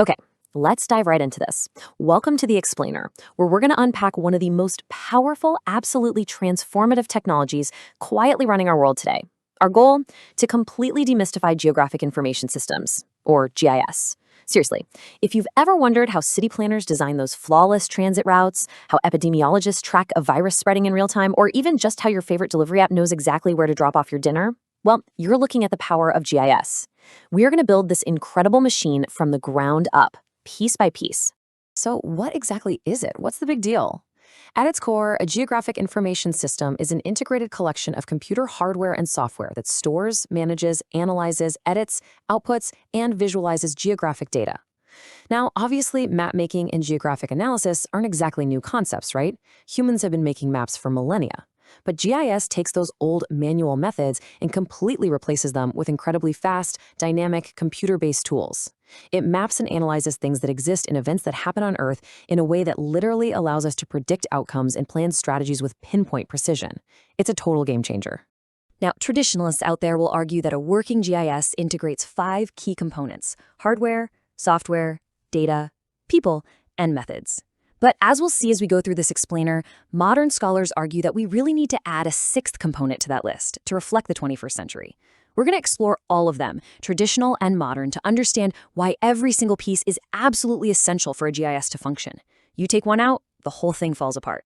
Okay, let's dive right into this. Welcome to The Explainer, where we're going to unpack one of the most powerful, absolutely transformative technologies quietly running our world today. Our goal? To completely demystify geographic information systems, or GIS. Seriously, if you've ever wondered how city planners design those flawless transit routes, how epidemiologists track a virus spreading in real time, or even just how your favorite delivery app knows exactly where to drop off your dinner, well, you're looking at the power of GIS. We are going to build this incredible machine from the ground up, piece by piece. So what exactly is it? What's the big deal? At its core, a geographic information system is an integrated collection of computer hardware and software that stores, manages, analyzes, edits, outputs, and visualizes geographic data. Now, obviously, map making and geographic analysis aren't exactly new concepts, right? Humans have been making maps for millennia. But GIS takes those old manual methods and completely replaces them with incredibly fast, dynamic, computer-based tools. It maps and analyzes things that exist in events that happen on Earth in a way that literally allows us to predict outcomes and plan strategies with pinpoint precision. It's a total game changer. Now, traditionalists out there will argue that a working GIS integrates 5 key components: hardware, software, data, people, and methods. But as we'll see as we go through this explainer, modern scholars argue that we really need to add a 6th component to that list to reflect the 21st century. We're going to explore all of them, traditional and modern, to understand why every single piece is absolutely essential for a GIS to function. You take one out, the whole thing falls apart.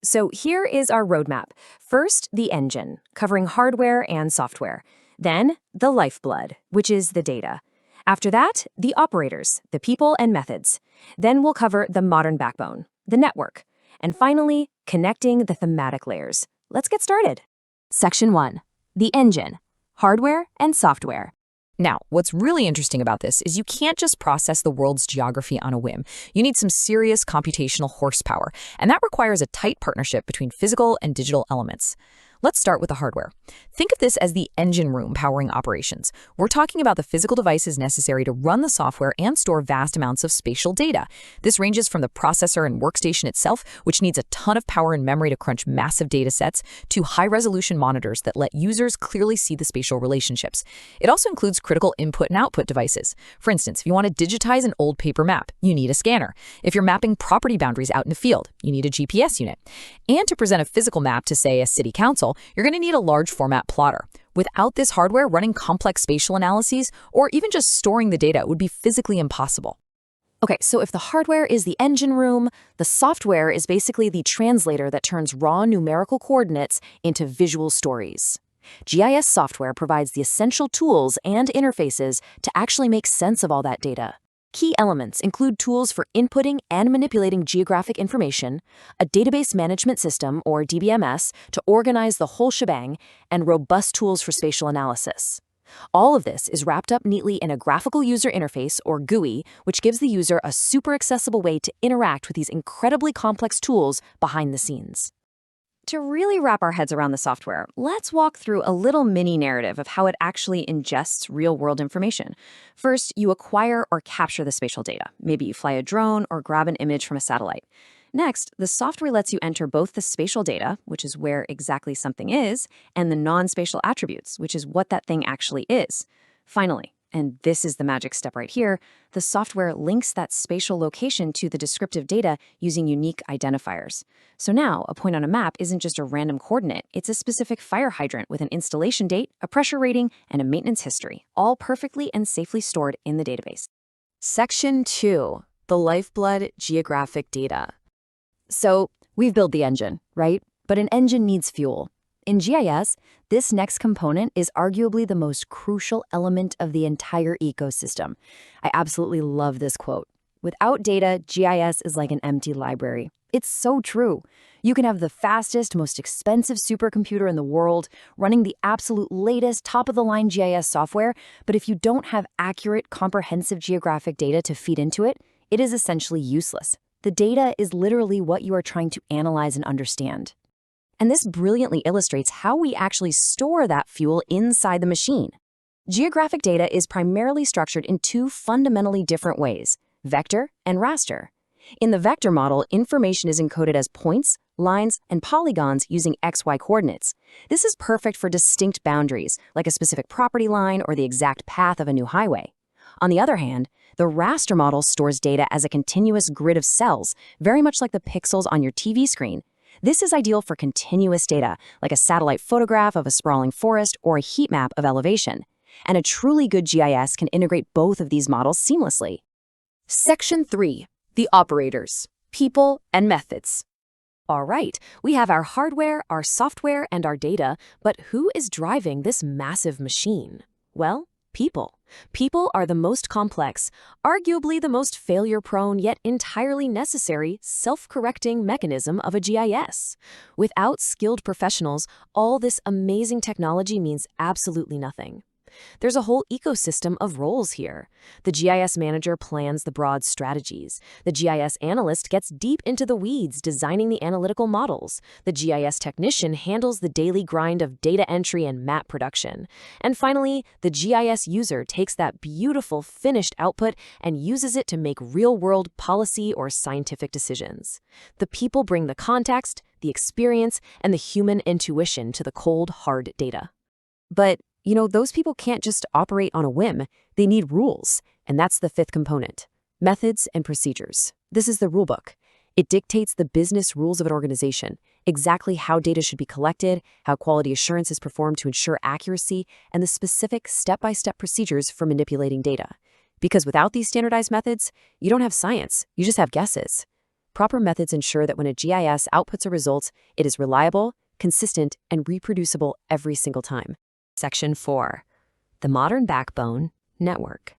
So here is our roadmap. First, the engine, covering hardware and software. Then, the lifeblood, which is the data. After that, the operators, the people and methods. Then we'll cover the modern backbone, the network. And finally, connecting the thematic layers. Let's get started. Section 1. The engine, hardware and software. Now, what's really interesting about this is you can't just process the world's geography on a whim. You need some serious computational horsepower, and that requires a tight partnership between physical and digital elements. Let's start with the hardware. Think of this as the engine room powering operations. We're talking about the physical devices necessary to run the software and store vast amounts of spatial data. This ranges from the processor and workstation itself, which needs a ton of power and memory to crunch massive data sets, to high-resolution monitors that let users clearly see the spatial relationships. It also includes critical input and output devices. For instance, if you want to digitize an old paper map, you need a scanner. If you're mapping property boundaries out in the field, you need a GPS unit. And to present a physical map to, say, a city council, you're going to need a large format plotter. Without this hardware, running complex spatial analyses or even just storing the data would be physically impossible. Okay, so if the hardware is the engine room, the software is basically the translator that turns raw numerical coordinates into visual stories. GIS software provides the essential tools and interfaces to actually make sense of all that data. Key elements include tools for inputting and manipulating geographic information, a database management system, or DBMS, to organize the whole shebang, and robust tools for spatial analysis. All of this is wrapped up neatly in a graphical user interface, or GUI, which gives the user a super accessible way to interact with these incredibly complex tools behind the scenes. To really wrap our heads around the software, let's walk through a little mini narrative of how it actually ingests real-world information. First, you acquire or capture the spatial data. Maybe you fly a drone or grab an image from a satellite. Next, the software lets you enter both the spatial data, which is where exactly something is, and the non-spatial attributes, which is what that thing actually is. Finally, and this is the magic step right here, the software links that spatial location to the descriptive data using unique identifiers. So now, a point on a map isn't just a random coordinate, it's a specific fire hydrant with an installation date, a pressure rating, and a maintenance history, all perfectly and safely stored in the database. Section 2. The lifeblood geographic data. So, we've built the engine, right? But an engine needs fuel. In GIS, this next component is arguably the most crucial element of the entire ecosystem. I absolutely love this quote. Without data, GIS is like an empty library. It's so true. You can have the fastest, most expensive supercomputer in the world, running the absolute latest, top-of-the-line GIS software, but if you don't have accurate, comprehensive geographic data to feed into it, it is essentially useless. The data is literally what you are trying to analyze and understand. And this brilliantly illustrates how we actually store that fuel inside the machine. Geographic data is primarily structured in 2 fundamentally different ways: vector and raster. In the vector model, information is encoded as points, lines, and polygons using XY coordinates. This is perfect for distinct boundaries, like a specific property line or the exact path of a new highway. On the other hand, the raster model stores data as a continuous grid of cells, very much like the pixels on your TV screen. This is ideal for continuous data, like a satellite photograph of a sprawling forest or a heat map of elevation. And a truly good GIS can integrate both of these models seamlessly. Section 3. The operators, people, and methods. All right, we have our hardware, our software, and our data, but who is driving this massive machine? Well, people. People are the most complex, arguably the most failure-prone, yet entirely necessary self-correcting mechanism of a GIS. Without skilled professionals, all this amazing technology means absolutely nothing. There's a whole ecosystem of roles here. The GIS manager plans the broad strategies. The GIS analyst gets deep into the weeds, designing the analytical models. The GIS technician handles the daily grind of data entry and map production. And finally, the GIS user takes that beautiful finished output and uses it to make real-world policy or scientific decisions. The people bring the context, the experience, and the human intuition to the cold, hard data. But those people can't just operate on a whim. They need rules, and that's the fifth component. Methods and procedures. This is the rulebook. It dictates the business rules of an organization, exactly how data should be collected, how quality assurance is performed to ensure accuracy, and the specific step-by-step procedures for manipulating data. Because without these standardized methods, you don't have science, you just have guesses. Proper methods ensure that when a GIS outputs a result, it is reliable, consistent, and reproducible every single time. Section 4. The modern backbone, network.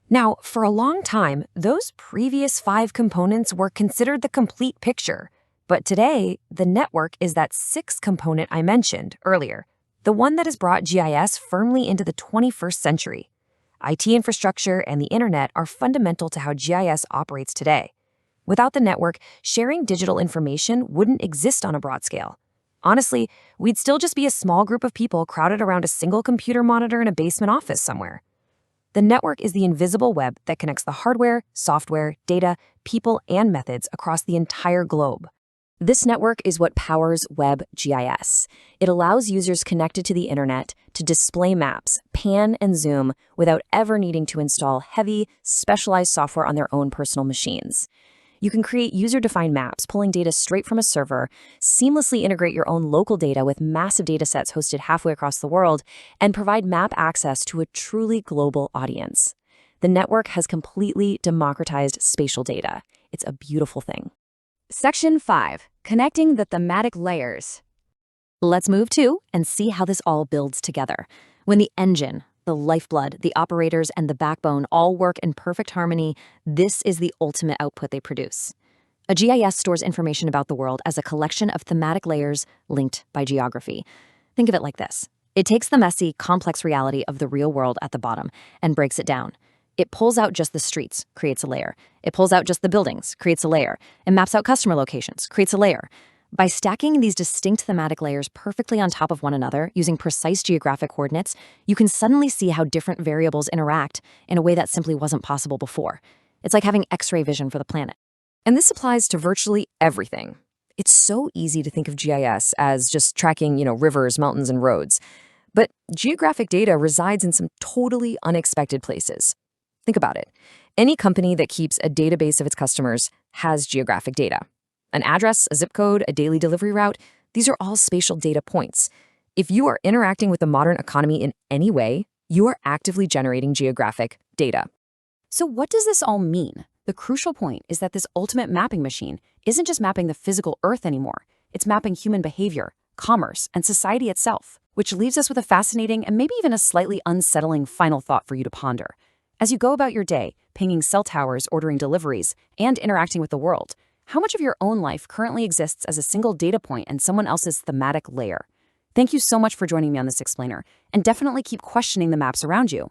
Now, for a long time, those previous 5 components were considered the complete picture. But today, the network is that 6th component I mentioned earlier, the one that has brought GIS firmly into the 21st century. IT infrastructure and the internet are fundamental to how GIS operates today. Without the network, sharing digital information wouldn't exist on a broad scale. Honestly, we'd still just be a small group of people crowded around a single computer monitor in a basement office somewhere. The network is the invisible web that connects the hardware, software, data, people, and methods across the entire globe. This network is what powers Web GIS. It allows users connected to the internet to display maps, pan and zoom without ever needing to install heavy, specialized software on their own personal machines. You can create user-defined maps, pulling data straight from a server, seamlessly integrate your own local data with massive datasets hosted halfway across the world, and provide map access to a truly global audience. The network has completely democratized spatial data. It's a beautiful thing. Section 5. Connecting the thematic layers. Let's move to and see how this all builds together. When the engine, the lifeblood, the operators, and the backbone all work in perfect harmony, this is the ultimate output they produce. A GIS stores information about the world as a collection of thematic layers linked by geography. Think of it like this. It takes the messy, complex reality of the real world at the bottom and breaks it down. It pulls out just the streets, creates a layer. It pulls out just the buildings, creates a layer. It maps out customer locations, creates a layer. By stacking these distinct thematic layers perfectly on top of one another using precise geographic coordinates, you can suddenly see how different variables interact in a way that simply wasn't possible before. It's like having X-ray vision for the planet. And this applies to virtually everything. It's so easy to think of GIS as just tracking, rivers, mountains, and roads. But geographic data resides in some totally unexpected places. Think about it. Any company that keeps a database of its customers has geographic data. An address, a zip code, a daily delivery route, these are all spatial data points. If you are interacting with the modern economy in any way, you are actively generating geographic data. So what does this all mean? The crucial point is that this ultimate mapping machine isn't just mapping the physical Earth anymore. It's mapping human behavior, commerce, and society itself, which leaves us with a fascinating and maybe even a slightly unsettling final thought for you to ponder. As you go about your day, pinging cell towers, ordering deliveries, and interacting with the world, how much of your own life currently exists as a single data point and someone else's thematic layer? Thank you so much for joining me on this explainer, and definitely keep questioning the maps around you.